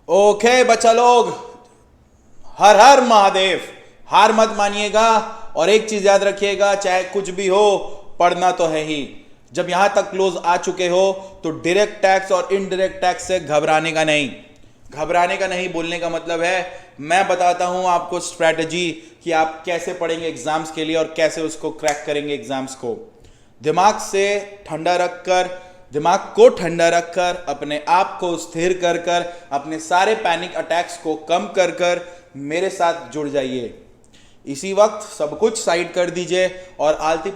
Okay बच्चा लोग, हर हर महादेव। हार मत मानिएगा और एक चीज याद रखिएगा, चाहे कुछ भी हो पढ़ना तो है ही। जब यहां तक क्लोज आ चुके हो तो डायरेक्ट टैक्स और इनडायरेक्ट टैक्स से घबराने का नहीं। घबराने का नहीं बोलने का मतलब है मैं बताता हूं आपको स्ट्रैटेजी कि आप कैसे पढ़ेंगे एग्जाम्स के लिए और कैसे उसको क्रैक करेंगे एग्जाम्स को। दिमाग से ठंडा रखकर, दिमाग को ठंडा रखकर, अपने आप को स्थिर कर कर, अपने सारे पैनिक अटैक्स को कम कर कर मेरे साथ जुड़ जाइए। इसी वक्त सब कुछ साइड कर दीजिए और आलती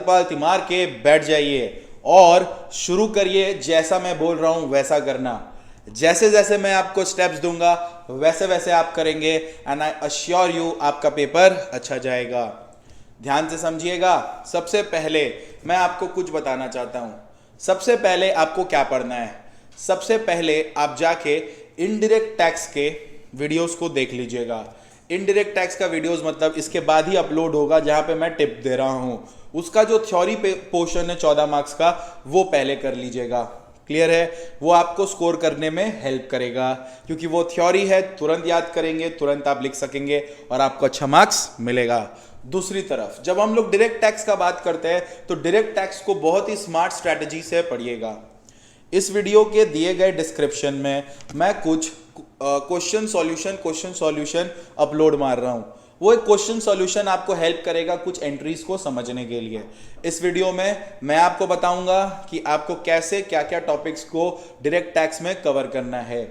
पालती मार के बैठ जाइए और शुरू करिए। जैसा मैं बोल रहा हूं वैसा करना। जैसे जैसे मैं आपको स्टेप्स दूंगा वैसे वैसे आप करेंगे एंड आई अश्योर यू आपका पेपर अच्छा जाएगा। ध्यान से समझिएगा। सबसे पहले मैं आपको कुछ बताना चाहता हूं। सबसे पहले आपको क्या पढ़ना है? सबसे पहले आप जाके इनडायरेक्ट टैक्स के वीडियोस को देख लीजिएगा। इनडायरेक्ट टैक्स का वीडियोस मतलब इसके बाद ही अपलोड होगा जहां पे मैं टिप दे रहा हूं। उसका जो थ्योरी पोर्शन है 14 मार्क्स का, वो पहले कर लीजिएगा। क्लियर है? वो आपको स्कोर करने में हेल्प करेगा क्योंकि वो थ्योरी है, तुरंत याद करेंगे, तुरंत आप लिख सकेंगे और आपको अच्छा मार्क्स मिलेगा। दूसरी तरफ जब हम लोग डायरेक्ट टैक्स का बात करते हैं तो डायरेक्ट टैक्स को बहुत ही स्मार्ट स्ट्रैटेजी से पढ़िएगा। इस वीडियो के दिए गए डिस्क्रिप्शन में मैं कुछ क्वेश्चन सॉल्यूशन अपलोड मार रहा हूं। वो एक क्वेश्चन सॉल्यूशन आपको हेल्प करेगा कुछ एंट्रीज को समझने के लिए। इस वीडियो में मैं आपको बताऊंगा कि आपको कैसे क्या क्या टॉपिक्स को डायरेक्ट टैक्स में कवर करना है।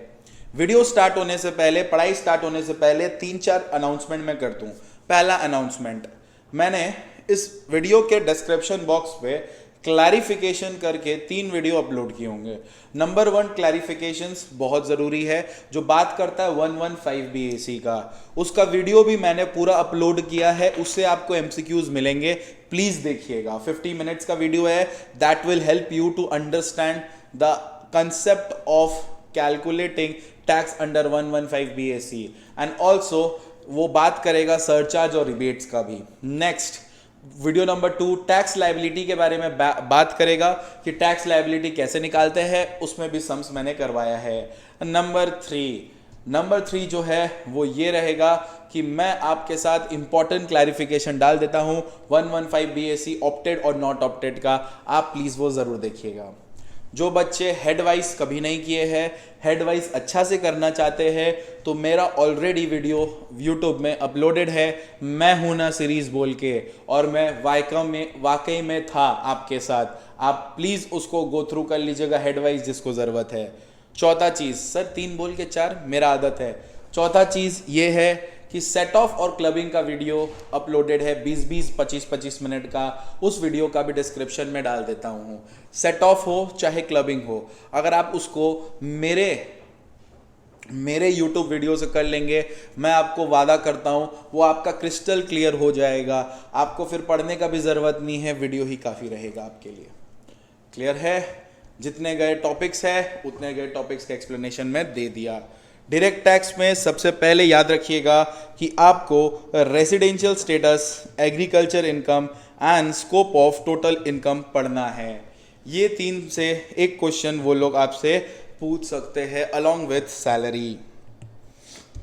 वीडियो स्टार्ट होने से पहले, पढ़ाई स्टार्ट होने से पहले 3-4 अनाउंसमेंट मैं कर दूं। पहला अनाउंसमेंट, मैंने इस वीडियो के डिस्क्रिप्शन बॉक्स पे क्लैरिफिकेशन करके 3 वीडियो अपलोड किए होंगे। नंबर 1 क्लैरिफिकेशंस बहुत ज़रूरी है, जो बात करता है 115 BAC का। उसका वीडियो भी मैंने पूरा अपलोड किया है, उससे आपको MCQs मिलेंगे। प्लीज़ देखिएगा, 50 मिनट्स का वीडियो है। That will help you to understand the concept of calculating tax under 115 BAC and also वो बात करेगा सरचार्ज और रिबेट्स का भी। Next video number 2 tax liability के बारे में बात करेगा कि टैक्स लायबिलिटी कैसे निकालते हैं, उसमें भी सम्स मैंने करवाया है। नंबर 3 जो है वो ये रहेगा कि मैं आपके साथ इंपॉर्टेंट क्लैरिफिकेशन डाल देता हूं 115 BAC ऑप्टेड और नॉट ऑप्टेड का। आप प्लीज़ वो ज़रूर देखिएगा। जो बच्चे हेड वाइज कभी नहीं किए हैं, हेड वाइज अच्छा से करना चाहते हैं, तो मेरा ऑलरेडी वीडियो यूट्यूब में अपलोडेड है, मैं हूं ना सीरीज बोल के, और मैं वाकई में था आपके साथ। आप प्लीज़ उसको गो थ्रू कर लीजिएगा हेड वाइज जिसको ज़रूरत है। चौथा चीज़, सर 3 बोल के 4 मेरा आदत है। चौथा चीज़ ये है कि सेट ऑफ और क्लबिंग का वीडियो अपलोडेड है 20-20, 25-25 मिनट का। उस वीडियो का भी डिस्क्रिप्शन में डाल देता हूँ। सेट ऑफ हो चाहे क्लबिंग हो, अगर आप उसको मेरे यूट्यूब वीडियो से कर लेंगे, मैं आपको वादा करता हूँ वो आपका क्रिस्टल क्लियर हो जाएगा। आपको फिर पढ़ने का भी ज़रूरत नहीं है, वीडियो ही काफ़ी रहेगा आपके लिए। क्लियर है? जितने गए टॉपिक्स है उतने गए टॉपिक्स का एक्सप्लेनेशन में दे दिया। डायरेक्ट टैक्स में सबसे पहले याद रखिएगा कि आपको residential status, agriculture income and scope of total income पढ़ना है। ये 3 से एक क्वेश्चन वो लोग आपसे पूछ सकते हैं अलॉन्ग विथ सैलरी।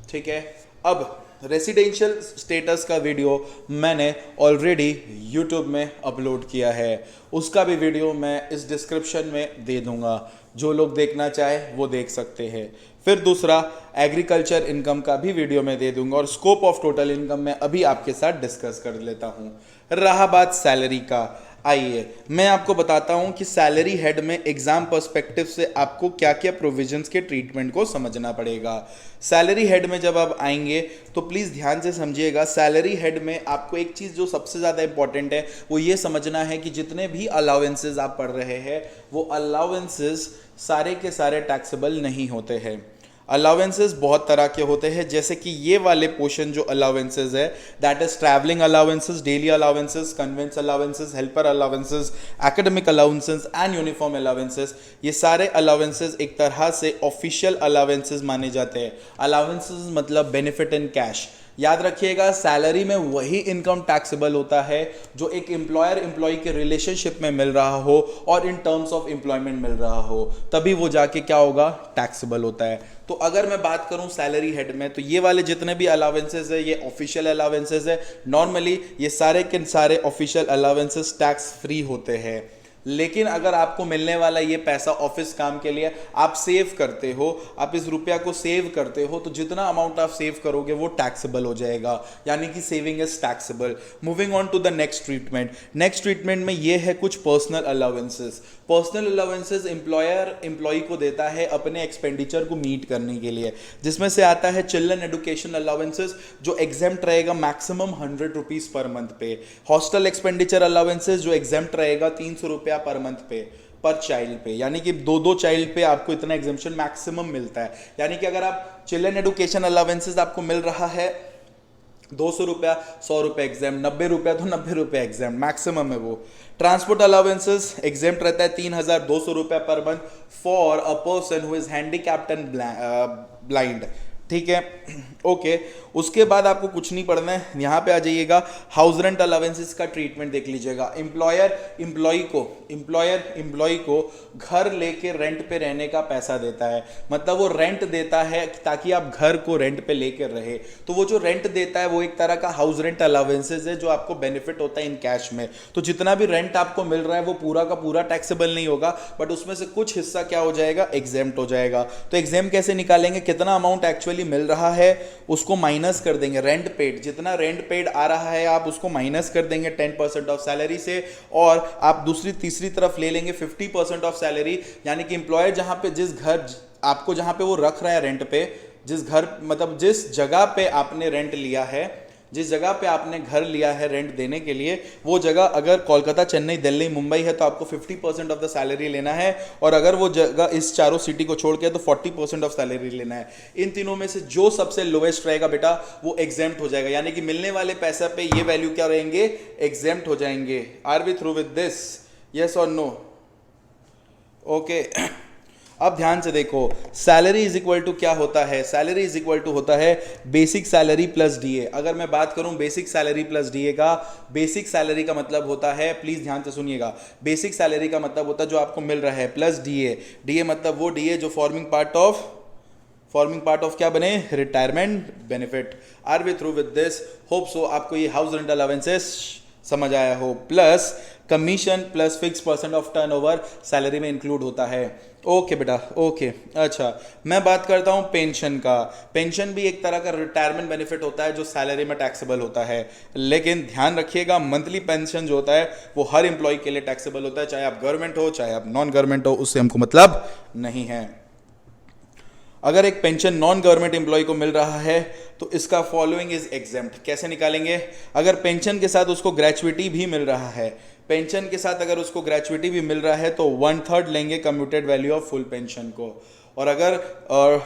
ठीक है? अब रेसिडेंशियल स्टेटस का वीडियो मैंने ऑलरेडी यूट्यूब में अपलोड किया है, उसका भी वीडियो मैं इस डिस्क्रिप्शन में दे दूंगा। जो लोग देखना चाहे वो देख सकते हैं। फिर दूसरा एग्रीकल्चर इनकम का भी वीडियो मैं दे दूंगा और स्कोप ऑफ टोटल इनकम मैं अभी आपके साथ डिस्कस कर लेता हूँ। रहा बात सैलरी का, आइए मैं आपको बताता हूं कि सैलरी हेड में एग्जाम पर्सपेक्टिव से आपको क्या क्या प्रोविजंस के ट्रीटमेंट को समझना पड़ेगा। सैलरी हेड में जब आप आएंगे तो प्लीज़ ध्यान से समझिएगा। सैलरी हेड में आपको एक चीज़ जो सबसे ज़्यादा इंपॉर्टेंट है वो ये समझना है कि जितने भी अलाउंसेस आप पढ़ रहे हैं वो अलाउंसेस सारे के सारे टैक्सेबल नहीं होते हैं। अलाउंसेस बहुत तरह के होते हैं, जैसे कि ये वाले पोर्शन जो अलाउंसेस है that is travelling allowances, daily allowances, conveyance allowances, helper allowances, academic allowances and uniform allowances. ये सारे अलाउंसेस एक तरह से ऑफिशियल अलाउंसेस माने जाते हैं। अलाउंसेस मतलब बेनिफिट इन कैश। याद रखिएगा, सैलरी में वही इनकम टैक्सेबल होता है जो एक एम्प्लॉयर एम्प्लॉय के रिलेशनशिप में मिल रहा हो और इन टर्म्स ऑफ एम्प्लॉयमेंट मिल रहा हो, तभी वो जाके क्या होगा, टैक्सेबल होता है। तो अगर मैं बात करूं सैलरी हेड में, तो ये वाले जितने भी अलावेंसेज है ये ऑफिशियल अलावेंसेज है। नॉर्मली ये सारे के सारे ऑफिशियल अलावेंसेज टैक्स फ्री होते हैं। लेकिन अगर आपको मिलने वाला ये पैसा ऑफिस काम के लिए आप सेव करते हो, आप इस रुपया को सेव करते हो, तो जितना अमाउंट आप सेव करोगे वो टैक्सेबल हो जाएगा, यानी कि saving is taxable. Moving on to the next treatment. Next treatment में ये है कुछ personal allowances. Personal allowances employer employ को देता है अपने एक्सपेंडिचर को मीट करने के लिए, जिसमें से आता है चिल्ड्रन एजुकेशन अलाउंसेस जो एग्जेम्प्ट रहेगा मैक्सिमम 100 रुपीज पर मंथ पे। हॉस्टल एक्सपेंडिचर अलाउंसेस जो एग्जेम्प्ट रहेगा 300 रुपया पर मंथ पे, पर चाइल्ड पे, यानी कि दो चाइल्ड पे आपको इतना एग्जेम्पशन मैक्सिमम मिलता है। यानी कि अगर आप चिल्ड्रन एजुकेशन अलाउंसेस आपको मिल रहा है 200 रुपया, 100 रुपये एग्जाम, 90 रुपया तो 90 रुपये एग्जाम, मैक्सिमम है वो। ट्रांसपोर्ट अलाउंसेस एग्जाम रहता है 3200 रुपया per month for a person who is handicapped and blind, ठीक है, ओके। उसके बाद आपको कुछ नहीं पढ़ना है, यहाँ पे आ जाइएगा। हाउस रेंट अलाउंसेस का ट्रीटमेंट देख लीजिएगा। एम्प्लॉयर एम्प्लॉय को घर लेके रेंट पे रहने का पैसा देता है, मतलब वो रेंट देता है ताकि आप घर को रेंट पे लेकर रहे। तो वो जो रेंट देता है वो एक तरह का हाउस रेंट अलाउंसेस है जो आपको बेनिफिट होता है इन कैश में। तो जितना भी रेंट आपको मिल रहा है वो पूरा का पूरा टैक्सेबल नहीं होगा, बट उसमें से कुछ हिस्सा क्या हो जाएगा, एग्जेम्प्ट हो जाएगा। तो एग्जाम कैसे निकालेंगे, कितना अमाउंट एक्चुअली मिल रहा है उसको माइनस कर देंगे। रेंट पेड, जितना रेंट पेड आ रहा है आप उसको माइनस कर देंगे 10% ऑफ सैलरी से, और आप दूसरी तीसरी तरफ ले लेंगे 50% ऑफ सैलरी। यानी कि एम्प्लॉयर जहां पे जिस घर आपको जहां पे वो रख रहा है रेंट पे, जिस घर मतलब जिस जगह पे आपने रेंट लिया है, जिस जगह पे आपने घर लिया है रेंट देने के लिए, वो जगह अगर कोलकाता, चेन्नई, दिल्ली, मुंबई है तो आपको 50% ऑफ द सैलरी लेना है, और अगर वो जगह इस चारों सिटी को छोड़ के तो 40% ऑफ सैलरी लेना है। इन तीनों में से जो सबसे लोएस्ट रहेगा बेटा वो एग्जेम्प्ट हो जाएगा, यानी कि मिलने वाले पैसे पे ये वैल्यू क्या रहेंगे, एग्जेम्प्ट हो जाएंगे। Are we through with this, yes और नो? ओके, अब ध्यान से देखो, सैलरी इज इक्वल टू क्या होता है, सैलरी इज इक्वल टू होता है बेसिक सैलरी प्लस डीए। अगर मैं बात करूं बेसिक सैलरी प्लस डीए का, बेसिक सैलरी का मतलब होता है, प्लीज ध्यान से सुनिएगा, बेसिक सैलरी का मतलब होता है जो आपको मिल रहा है प्लस डीए। डीए मतलब वो डीए जो फॉर्मिंग पार्ट ऑफ क्या बने, retirement benefit. Are we through with this? Hope so आपको ये हाउस रेंट अलाउंसेस समझ आया हो। Plus commission plus fix % of turnover salary में इंक्लूड होता है। ओके बेटा, ओके। अच्छा, मैं बात करता हूँ पेंशन का। पेंशन भी एक तरह का रिटायरमेंट बेनिफिट होता है जो सैलरी में टैक्सेबल होता है, लेकिन ध्यान रखिएगा मंथली पेंशन जो होता है वो हर एम्प्लॉय के लिए टैक्सेबल होता है, चाहे आप गवर्नमेंट हो चाहे आप नॉन गवर्नमेंट हो, उससे हमको मतलब नहीं है। अगर एक पेंशन नॉन गवर्नमेंट एम्प्लॉय को मिल रहा है तो इसका फॉलोइंग इज एग्जेम्प्ट। कैसे निकालेंगे? अगर पेंशन के साथ उसको ग्रेचुइटी भी मिल रहा है, पेंशन के साथ अगर उसको ग्रेचुइटी भी मिल रहा है तो 1/3 लेंगे commuted value of full pension को, और अगर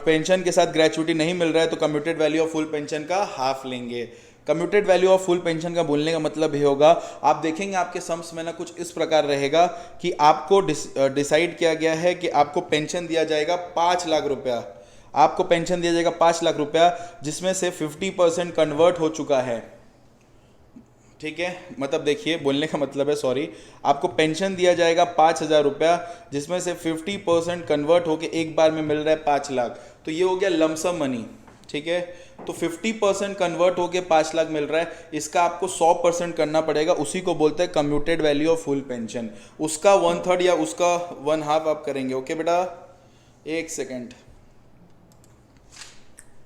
पेंशन के साथ ग्रेचुइटी नहीं मिल रहा है तो commuted value of full pension का हाफ लेंगे। Commuted value of full pension का बोलने का मतलब ये होगा, आप देखेंगे आपके सम्स में ना कुछ इस प्रकार रहेगा कि आपको डिसाइड किया गया है कि आपको पेंशन दिया जाएगा 5 लाख रुपया, आपको पेंशन दिया जाएगा 5 लाख रुपया, जिसमें से 50% कन्वर्ट हो चुका है, ठीक है। मतलब देखिए, बोलने का मतलब है, सॉरी, आपको पेंशन दिया जाएगा 5,000 रुपया, जिसमें से 50% कन्वर्ट होके एक बार में मिल रहा है 5 लाख, तो ये हो गया लमसम मनी, ठीक है। तो 50% कन्वर्ट होके 5 लाख मिल रहा है, इसका आपको 100% करना पड़ेगा, उसी को बोलते हैं commuted value of full pension. उसका 1/3 या उसका 1/2 आप करेंगे। ओके बेटा, एक सेकेंड।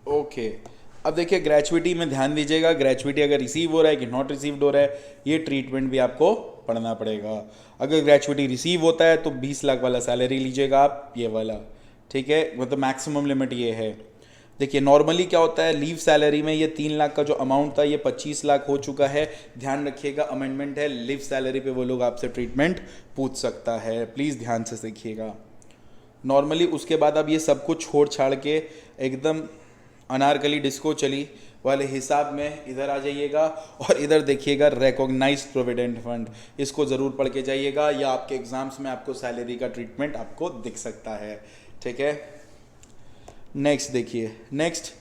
ओके, अब देखिए ग्रेचुइटी में ध्यान दीजिएगा, ग्रेचुइटी अगर रिसीव हो रहा है कि नॉट रिसीव्ड हो रहा है, ये ट्रीटमेंट भी आपको पढ़ना पड़ेगा। अगर ग्रेचुइटी रिसीव होता है तो 20 लाख वाला सैलरी लीजिएगा आप, ये वाला, ठीक है, मतलब मैक्सिमम लिमिट ये है। देखिए नॉर्मली क्या होता है, लीव सैलरी में ये 3 लाख का जो अमाउंट था ये 25 लाख हो चुका है। ध्यान रखिएगा, अमेंडमेंट है, लीव सैलरी पे वो लोग आपसे ट्रीटमेंट पूछ सकता है, प्लीज़ ध्यान से सीखिएगा। नॉर्मली उसके बाद अब ये सब कुछ छोड़ छाड़ के एकदम अनारकली डिस्को चली वाले हिसाब में इधर आ जाइएगा, और इधर देखिएगा रिकॉग्नाइज्ड प्रोविडेंट फंड, इसको ज़रूर पढ़ के जाइएगा, या आपके एग्जाम्स में आपको सैलरी का ट्रीटमेंट आपको दिख सकता है, ठीक है। नेक्स्ट देखिए, नेक्स्ट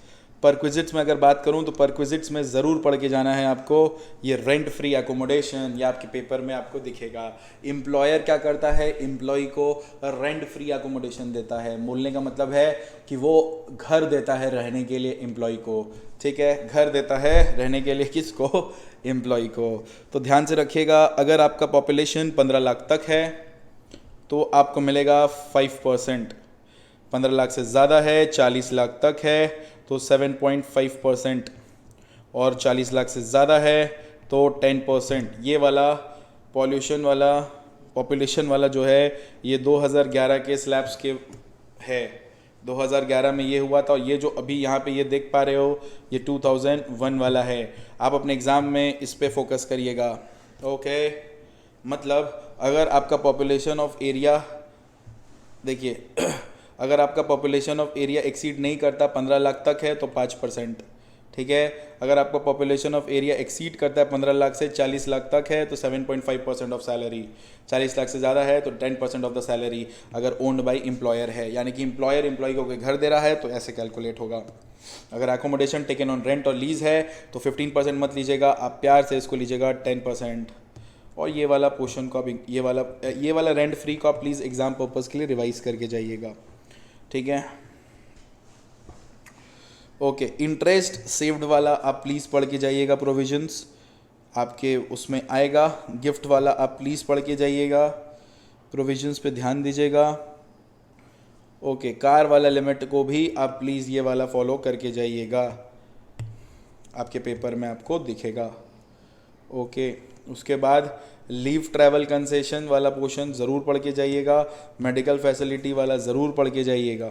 परक्विजिट्स में अगर बात करूं तो परक्विजिट्स में ज़रूर पढ़ के जाना है आपको, ये रेंट फ्री एकोमोडेशन, या आपके पेपर में आपको दिखेगा। एम्प्लॉयर क्या करता है, एम्प्लॉय को रेंट फ्री एकोमोडेशन देता है। बोलने का मतलब है कि वो घर देता है रहने के लिए एम्प्लॉय को, ठीक है, घर देता है रहने के लिए किसको, एम्प्लॉय को। तो ध्यान से रखिएगा, अगर आपका पॉपुलेशन 15 लाख तक है तो आपको मिलेगा 5%, 15 लाख से ज़्यादा है, 40 लाख तक है तो 7.5%, और 40 लाख से ज़्यादा है तो 10%। ये वाला पॉपुलेशन वाला जो है ये 2011 के स्लैब्स के है, 2011 में ये हुआ था। और ये जो अभी यहाँ पे ये देख पा रहे हो ये 2001 वाला है। आप अपने एग्ज़ाम में इस पे फोकस करिएगा, ओके। मतलब अगर आपका पॉपुलेशन ऑफ एरिया, देखिए अगर आपका पॉपुलेशन ऑफ एरिया एक्सीड नहीं करता 15 लाख तक है तो 5%, ठीक है। अगर आपका पॉपुलेशन ऑफ एरिया एक्सीड करता है 15 लाख से 40 लाख तक है तो 7.5% ऑफ सैलरी, 40 लाख से ज़्यादा है तो 10% ऑफ द सैलरी, अगर ओन्ड बाई एम्प्लॉयर है, यानी कि एम्प्लॉयर एम्प्लॉय को कोई घर दे रहा है तो ऐसे कैलकुलेट होगा। अगर एकोमोडेशन टेकन ऑन रेंट और लीज है तो 15% मत लीजिएगा, आप प्यार से इसको लीजिएगा 10%। और ये वाला पोर्शन को आप ये वाला रेंट फ्री को आप प्लीज़ एग्ज़ाम पर्पज़ के लिए रिवाइज करके जाइएगा, ठीक है, ओके। इंटरेस्ट सेव्ड वाला आप प्लीज़ पढ़ के जाइएगा, प्रोविजंस आपके उसमें आएगा। गिफ्ट वाला आप प्लीज़ पढ़ के जाइएगा, प्रोविजंस पे ध्यान दीजिएगा, ओके। कार वाला लिमिट को भी आप प्लीज़ ये वाला फॉलो करके जाइएगा, आपके पेपर में आपको दिखेगा, ओके। उसके बाद लीव ट्रैवल कंसेशन वाला पोर्शन ज़रूर पढ़ के जाइएगा, मेडिकल फैसिलिटी वाला ज़रूर पढ़ के जाइएगा।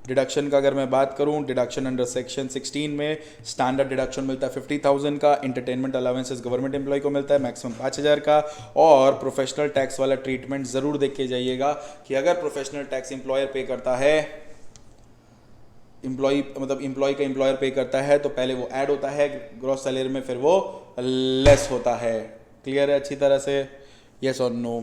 डिडक्शन का अगर मैं बात करूं, डिडक्शन अंडर सेक्शन 16 में स्टैंडर्ड डिडक्शन मिलता है 50,000 का, इंटरटेनमेंट अलाउंसेस गवर्नमेंट एम्प्लॉय को मिलता है मैक्सिमम 5,000 का। और प्रोफेशनल टैक्स वाला ट्रीटमेंट ज़रूर देख के जाइएगा कि अगर प्रोफेशनल टैक्स एम्प्लॉयर पे करता है, एम्प्लॉय का एम्प्लॉयर पे करता है तो पहले वो ऐड होता है ग्रॉस सैलरी में, फिर वो लेस होता है। क्लियर है अच्छी तरह से, यस और नो,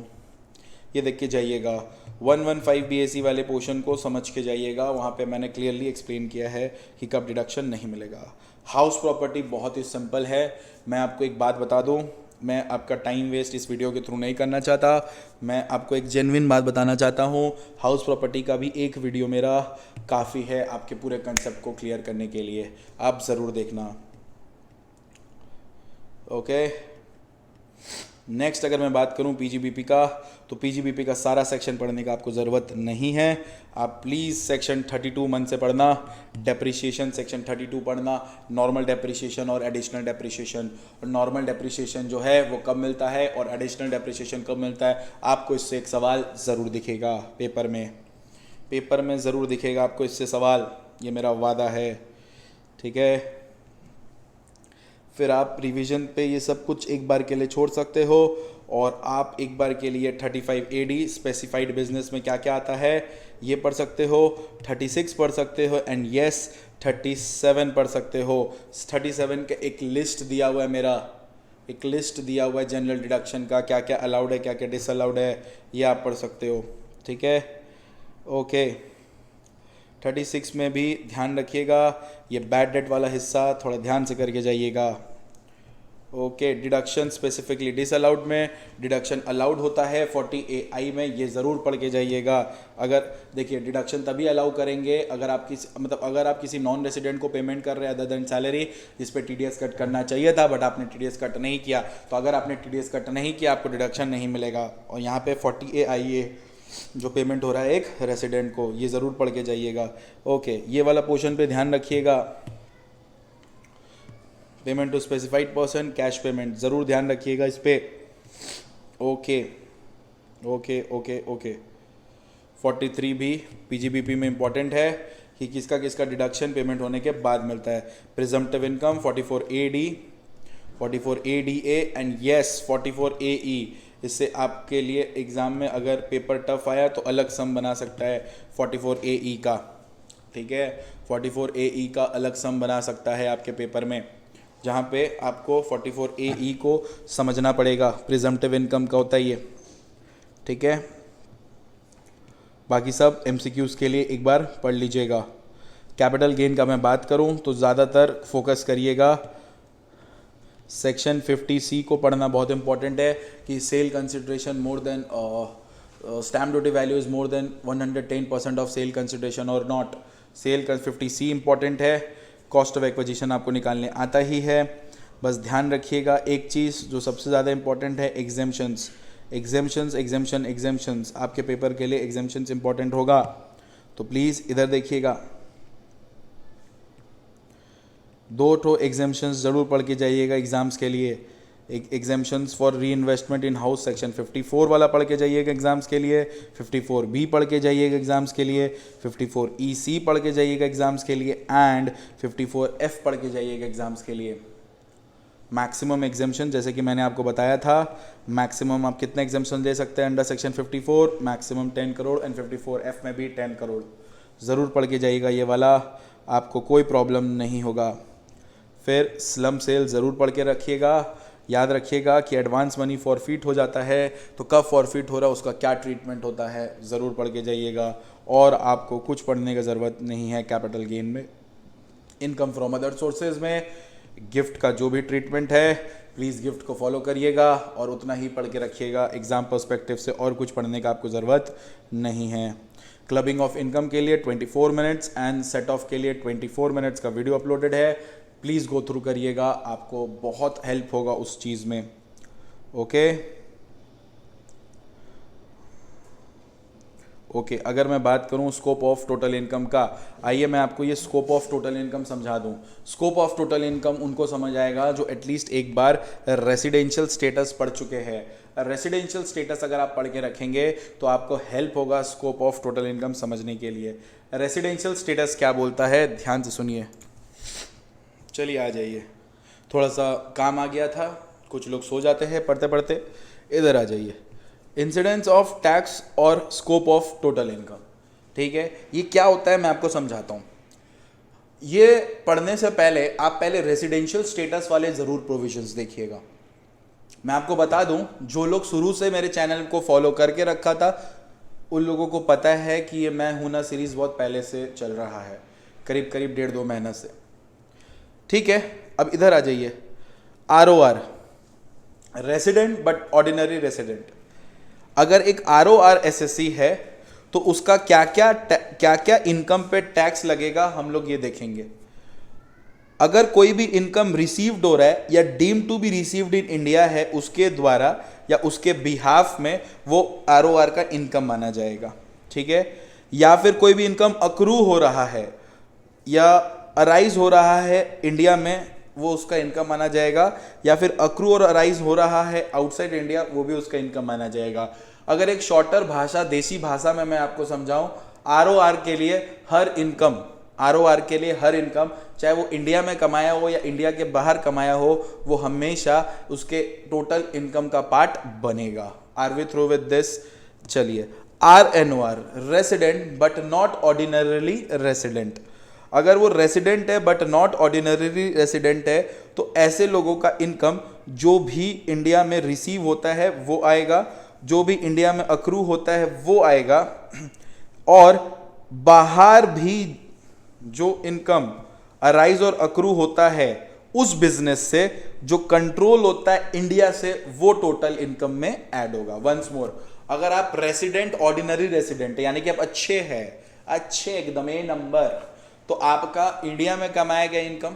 ये देख के जाइएगा। 115 BAC वाले पोर्शन को समझ के जाइएगा, वहाँ पे मैंने क्लियरली एक्सप्लेन किया है कि कब डिडक्शन नहीं मिलेगा। हाउस प्रॉपर्टी बहुत ही सिंपल है। मैं आपको एक बात बता दूँ, मैं आपका टाइम वेस्ट इस वीडियो के थ्रू नहीं करना चाहता, मैं आपको एक जेन्युइन बात बताना चाहता हूँ। हाउस प्रॉपर्टी का भी एक वीडियो मेरा काफ़ी है आपके पूरे कंसेप्ट को क्लियर करने के लिए, आप ज़रूर देखना, ओके। नेक्स्ट अगर मैं बात करूं पीजीबीपी का, तो पीजीबीपी का सारा सेक्शन पढ़ने का आपको ज़रूरत नहीं है। आप प्लीज़ सेक्शन 32 मन से पढ़ना, डेप्रिसिएशन सेक्शन 32 पढ़ना, नॉर्मल डेप्रिसिएशन और एडिशनल डेप्रिसिएशन। और नॉर्मल डेप्रिसिएशन जो है वो कब मिलता है और एडिशनल डेप्रिसिएशन कब मिलता है, आपको इससे एक सवाल ज़रूर दिखेगा पेपर में ज़रूर दिखेगा आपको इससे सवाल, ये मेरा वादा है, ठीक है। फिर आप रिवीजन पे ये सब कुछ एक बार के लिए छोड़ सकते हो और आप एक बार के लिए 35 AD स्पेसिफाइड बिजनेस में क्या क्या आता है ये पढ़ सकते हो, 36 पढ़ सकते हो एंड यस 37 पढ़ सकते हो। 37 का एक लिस्ट दिया हुआ है मेरा, एक लिस्ट दिया हुआ है जनरल डिडक्शन का, क्या क्या अलाउड है क्या क्या डिसअलाउड है, ये आप पढ़ सकते हो, ठीक है, ओके। 36 में भी ध्यान रखिएगा, ये बैड डेट वाला हिस्सा थोड़ा ध्यान से करके जाइएगा, ओके। डिडक्शन स्पेसिफिकली डिसअलाउड में, डिडक्शन अलाउड होता है 40AI में, ये ज़रूर पढ़ के जाइएगा। अगर देखिए डिडक्शन तभी अलाउ करेंगे अगर आप किसी नॉन रेसिडेंट को पेमेंट कर रहे हैं अदर देन सैलरी, जिस पे TDS कट करना चाहिए था बट आपने TDS कट नहीं किया, तो अगर आपने TDS कट नहीं किया आपको डिडक्शन नहीं मिलेगा। और यहाँ पे 40AI जो पेमेंट हो रहा है एक रेसिडेंट को, ये ज़रूर पढ़ के जाइएगा, ओके। ये वाला पोर्शन पे ध्यान रखिएगा, payment to specified person, cash payment, ज़रूर ध्यान रखिएगा इस पे, ओके ओके ओके ओके। 43 भी पीजीबीपी में इंपॉर्टेंट है कि किसका किसका डिडक्शन पेमेंट होने के बाद मिलता है। Presumptive income 44AD, 44ADA and yes 44AE। इससे आपके लिए एग्ज़ाम में अगर पेपर टफ आया तो अलग सम बना सकता है 44AE का, ठीक है, 44AE का अलग सम बना सकता है आपके पेपर में, जहाँ पे आपको 44AE को समझना पड़ेगा। प्रिजम्पटिव इनकम का होता है ये, ठीक है। बाकी सब MCQs के लिए एक बार पढ़ लीजिएगा। कैपिटल गेन का मैं बात करूं तो ज़्यादातर फोकस करिएगा सेक्शन 50C को पढ़ना बहुत इंपॉर्टेंट है कि sale consideration more than stamp duty value is more than 110% of sale consideration और नॉट। सेल 50C इंपॉर्टेंट है। कॉस्ट ऑफ एक्विजिशन आपको निकालने आता ही है। बस ध्यान रखिएगा एक चीज़ जो सबसे ज़्यादा इंपॉर्टेंट है, एग्जेम्पशंस। एग्जेम्पशंस आपके पेपर के लिए एग्जेम्पशंस इंपॉर्टेंट होगा, तो प्लीज़ इधर देखिएगा। 2 ठो एग्जेम्पशंस ज़रूर पढ़ के जाइएगा एग्जाम्स के लिए। एक एग्जेम्पशंस फॉर री इन्वेस्टमेंट इन हाउस सेक्शन 54 वाला पढ़ के जाइएगा एग्जाम्स के लिए, 54B पढ़ के जाइएगा एग्जाम्स के लिए, 54EC पढ़ के जाइएगा एग्जाम्स के लिए एंड 54F पढ़ के जाइएगा एग्जाम्स के लिए। मैक्सिमम एग्जेम्पशन जैसे कि मैंने आपको बताया था, मैक्सिमम आप कितने एग्जेम्पशन दे सकते हैं under section 54, maximum 10 crore and 54F में भी 10 करोड़। ज़रूर पढ़ के जाइएगा ये वाला, आपको कोई प्रॉब्लम नहीं होगा। फिर स्लम सेल ज़रूर पढ़ के रखिएगा। याद रखिएगा कि एडवांस मनी फॉरफिट हो जाता है तो कब फॉरफिट हो रहा है उसका क्या ट्रीटमेंट होता है, ज़रूर पढ़ के जाइएगा। और आपको कुछ पढ़ने की ज़रूरत नहीं है कैपिटल गेन में। इनकम फ्रॉम अदर सोर्सेज में गिफ्ट का जो भी ट्रीटमेंट है प्लीज़ गिफ्ट को फॉलो करिएगा और उतना ही पढ़ के रखिएगा एग्ज़ाम पर्सपेक्टिव से, और कुछ पढ़ने का आपको ज़रूरत नहीं है। क्लबिंग ऑफ इनकम के लिए 24 मिनट्स एंड सेट ऑफ के लिए 24 मिनट्स का वीडियो अपलोडेड है, प्लीज़ गो थ्रू करिएगा, आपको बहुत हेल्प होगा उस चीज़ में। ओके, अगर मैं बात करूं स्कोप ऑफ टोटल इनकम का, आइए मैं आपको ये स्कोप ऑफ टोटल इनकम समझा दूं। स्कोप ऑफ टोटल इनकम उनको समझ आएगा जो एटलीस्ट एक बार रेसिडेंशियल स्टेटस पढ़ चुके हैं। रेसिडेंशियल स्टेटस अगर आप पढ़ के रखेंगे तो आपको हेल्प होगा स्कोप ऑफ टोटल इनकम समझने के लिए। रेसिडेंशियल स्टेटस क्या बोलता है, ध्यान से सुनिए। चलिए आ जाइए, थोड़ा सा काम आ गया था, कुछ लोग सो जाते हैं पढ़ते पढ़ते, इधर आ जाइए। इंसिडेंस ऑफ टैक्स और स्कोप ऑफ टोटल इनकम, ठीक है, ये क्या होता है मैं आपको समझाता हूँ। ये पढ़ने से पहले आप पहले रेसिडेंशियल स्टेटस वाले ज़रूर प्रोविजंस देखिएगा। मैं आपको बता दूं, जो लोग शुरू से मेरे चैनल को फॉलो करके रखा था उन लोगों को पता है कि ये मैं हूं ना सीरीज़ बहुत पहले से चल रहा है, करीब करीब 1.5-2 महीना से, ठीक है। अब इधर आ जाइए, ROR, resident but ordinary resident. अगर एक ROR SSC है तो उसका क्या क्या इनकम पे टैक्स लगेगा हम लोग ये देखेंगे। अगर कोई भी इनकम रिसीव्ड हो रहा है या deemed to be received in India है उसके द्वारा या उसके बिहाफ में वो ROR का इनकम माना जाएगा, ठीक है। या फिर कोई भी इनकम अक्रू हो रहा है या अराइज हो रहा है इंडिया में, वो उसका इनकम माना जाएगा। या फिर अक्रू और अराइज हो रहा है आउटसाइड इंडिया, वो भी उसका इनकम माना जाएगा। अगर एक शॉर्टर भाषा, देसी भाषा में मैं आपको समझाऊं, ROR के लिए हर इनकम, ROR के लिए हर इनकम, चाहे वो इंडिया में कमाया हो या इंडिया के बाहर कमाया हो, वो हमेशा उसके टोटल इनकम का पार्ट बनेगा। Are we through with this? चलिए, RNOR, resident but not ordinarily resident. अगर वो रेसिडेंट है बट नॉट ऑर्डिनरी रेसिडेंट है तो ऐसे लोगों का इनकम जो भी इंडिया में रिसीव होता है वो आएगा, जो भी इंडिया में अक्रू होता है वो आएगा, और बाहर भी जो इनकम अराइज और अक्रू होता है उस बिजनेस से जो कंट्रोल होता है इंडिया से, वो टोटल इनकम में ऐड होगा। वंस मोर, अगर आप रेसिडेंट ऑर्डिनरी रेसिडेंट यानी कि आप अच्छे हैं, अच्छे एकदम ए नंबर, तो आपका इंडिया में कमाया गया इनकम,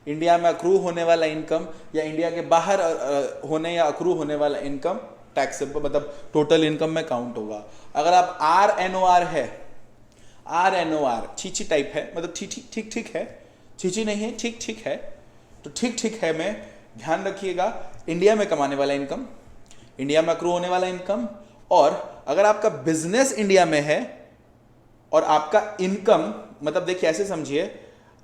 इंडिया में अक्रू होने वाला इनकम या इंडिया के बाहर होने या अक्रू होने वाला इनकम टैक्सेबल, मतलब टोटल इनकम में काउंट होगा। अगर आप RNOR है, RNOR छीची टाइप है, मतलब ठीक ठीक है, छीची नहीं है, ठीक ठीक है, तो ठीक ठीक है में ध्यान रखिएगा, इंडिया में कमाने वाला इनकम, इंडिया में अक्रू होने वाला इनकम। और अगर आपका बिजनेस इंडिया में है और आपका इनकम, मतलब देखिए ऐसे समझिए,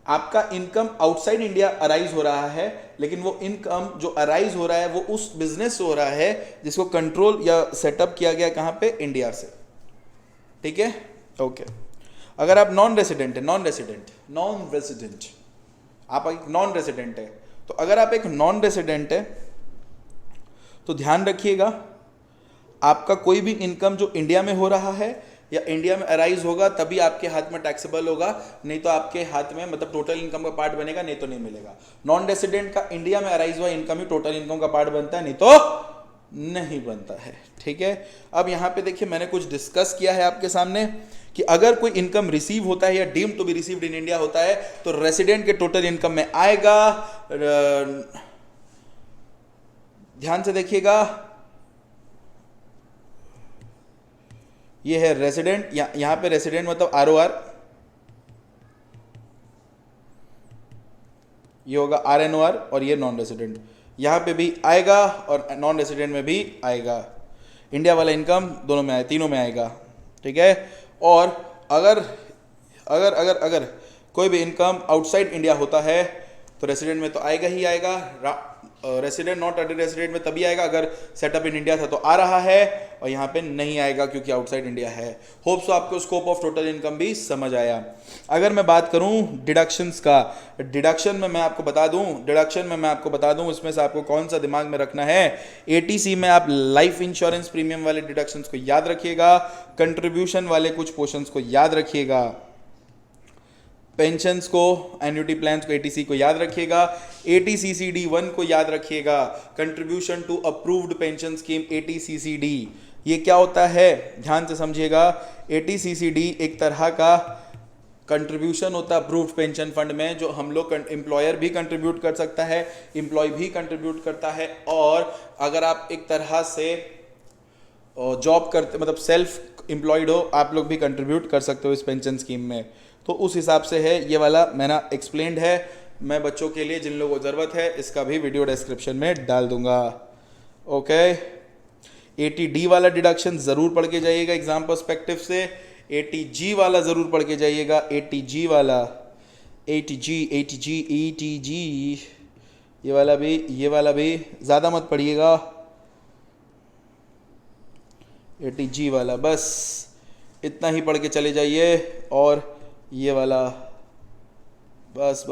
आपका इनकम आउटसाइड इंडिया अराइज हो रहा है, लेकिन वो इनकम जो अराइज हो रहा है वो उस बिजनेस से हो रहा है जिसको कंट्रोल या सेटअप किया गया कहां पे, इंडिया से, ठीक है। ओके, अगर आप नॉन रेसिडेंट है, नॉन रेसिडेंट आप एक नॉन रेसिडेंट है, तो अगर आप एक नॉन रेसिडेंट है तो ध्यान रखिएगा, आपका कोई भी इनकम जो इंडिया में हो रहा है या इंडिया में अराइज होगा तभी आपके हाथ में टैक्सेबल होगा, नहीं तो आपके हाथ में मतलब टोटल इनकम का पार्ट बनेगा, नहीं तो नहीं मिलेगा। नॉन रेसिडेंट का इंडिया में अराइज हुआ इनकम ही टोटल इनकम का पार्ट बनता है, नहीं तो नहीं बनता है। ठीक है, अब यहां पे देखिए मैंने कुछ डिस्कस किया है आपके सामने कि अगर कोई इनकम रिसीव होता है या deemed to be received in India होता है तो रेसिडेंट के टोटल इनकम में आएगा। ध्यान से देखिएगा, ये है रेसिडेंट, यहां पे रेसिडेंट मतलब ROR, ये होगा RNOR, और ये नॉन रेसिडेंट यहां पे भी आएगा और नॉन रेसिडेंट में भी आएगा। इंडिया वाला इनकम दोनों में आए, तीनों में आएगा। ठीक है, और अगर अगर अगर अगर कोई भी इनकम आउटसाइड इंडिया होता है तो रेसिडेंट में तो आएगा ही आएगा। रेसिडेंट नॉट रेसिडेंट में तभी आएगा अगर सेटअप इन इंडिया था तो आ रहा है, और यहाँ पे नहीं आएगा क्योंकि आउटसाइड इंडिया है। होप सो आपको स्कोप ऑफ टोटल इनकम भी समझ आया। अगर मैं बात करूं डिडक्शंस का, डिडक्शन में मैं आपको बता दूं इसमें से आपको कौन सा दिमाग में रखना है। ATC में आप लाइफ इंश्योरेंस प्रीमियम वाले डिडक्शंस को याद रखिएगा, कंट्रीब्यूशन वाले कुछ पोर्शंस को याद रखिएगा, पेंशंस को, एन्युटी प्लान्स को, ATC को याद रखिएगा, ATCCD1 को याद रखिएगा, contribution to approved pension scheme ATCCD। ये क्या होता है ध्यान से समझिएगा। ATCCD एक तरह का कंट्रीब्यूशन होता है अप्रूव्ड पेंशन फंड में, जो हम लोग एम्प्लॉयर भी कंट्रीब्यूट कर सकता है, एम्प्लॉय भी कंट्रीब्यूट करता है, और अगर आप एक तरह से जॉब करते मतलब सेल्फ एम्प्लॉयड हो आप लोग भी कंट्रीब्यूट कर सकते हो इस पेंशन स्कीम में। तो उस हिसाब से है, ये वाला मैंने एक्सप्लेन्ड है। मैं बच्चों के लिए जिन लोगों को ज़रूरत है इसका भी वीडियो डिस्क्रिप्शन में डाल दूंगा। ओके, 80D वाला डिडक्शन ज़रूर पढ़ के जाइएगा एग्जाम पर्सपेक्टिव से, 80G वाला ज़रूर पढ़ के जाइएगा, 80G वाला, 80G ये वाला भी ज़्यादा मत पढ़िएगा, 80G वाला बस इतना ही पढ़ के चले जाइए, और ये वाला बस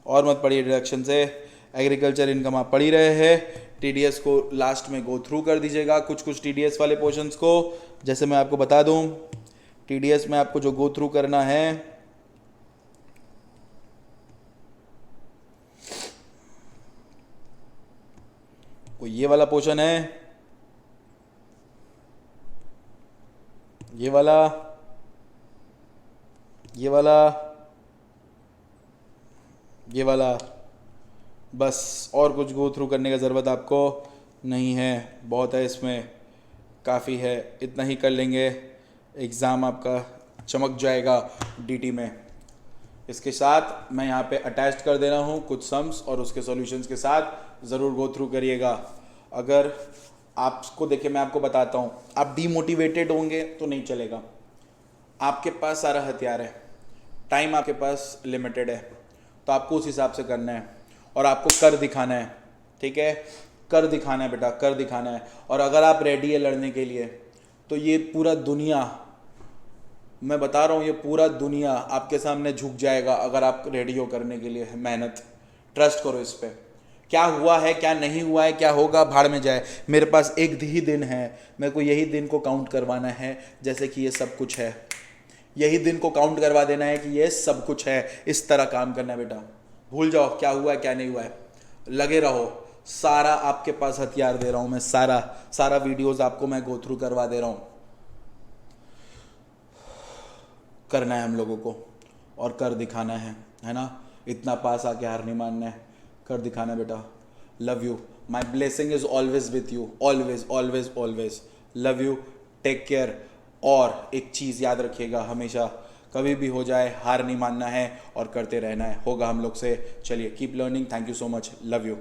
और मत पढ़िए डिडक्शन से। एग्रीकल्चर इनकम आप पढ़ ही रहे हैं, TDS को लास्ट में गो थ्रू कर दीजिएगा, कुछ TDS वाले पोर्शंस को। जैसे मैं आपको बता दूं, TDS में आपको जो गो थ्रू करना है, वो ये वाला पोर्शन है, ये वाला बस, और कुछ गो थ्रू करने का ज़रूरत आपको नहीं है, बहुत है इसमें, काफ़ी है, इतना ही कर लेंगे, एग्ज़ाम आपका चमक जाएगा DT में। इसके साथ मैं यहाँ पे अटैच कर दे रहा हूँ कुछ सम्स, और उसके सॉल्यूशंस के साथ ज़रूर गो थ्रू करिएगा। अगर आपको देखिए मैं आपको बताता हूँ, आप डीमोटिवेटेड होंगे तो नहीं चलेगा। आपके पास सारा हथियार है, टाइम आपके पास लिमिटेड है, तो आपको उस हिसाब से करना है और आपको कर दिखाना है। ठीक है, कर दिखाना है बेटा, कर दिखाना है। और अगर आप रेडी है लड़ने के लिए तो ये पूरा दुनिया, मैं बता रहा हूँ, ये पूरा दुनिया आपके सामने झुक जाएगा अगर आप रेडी हो करने के लिए। मेहनत, ट्रस्ट करो इस पर। क्या हुआ है, क्या नहीं हुआ है, क्या होगा, भाड़ में जाए। मेरे पास एक ही दिन है, मेरे को यही दिन को काउंट करवाना है जैसे कि ये सब कुछ है, यही दिन को काउंट करवा देना है कि ये सब कुछ है। इस तरह काम करना है बेटा। भूल जाओ क्या हुआ है क्या नहीं हुआ है, लगे रहो। सारा आपके पास हथियार दे रहा हूं मैं, सारा वीडियोस आपको मैं गो थ्रू करवा दे रहा हूं। करना है हम लोगों को और कर दिखाना है ना। इतना पास आके हार नहीं मानना है, कर दिखाना है बेटा। Love you, my blessing is always with you, always always always. Love you, take care. और एक चीज़ याद रखिएगा हमेशा, कभी भी हो जाए हार नहीं मानना है और करते रहना है। होगा हम लोग से। चलिए, keep learning. Thank you so much, love you.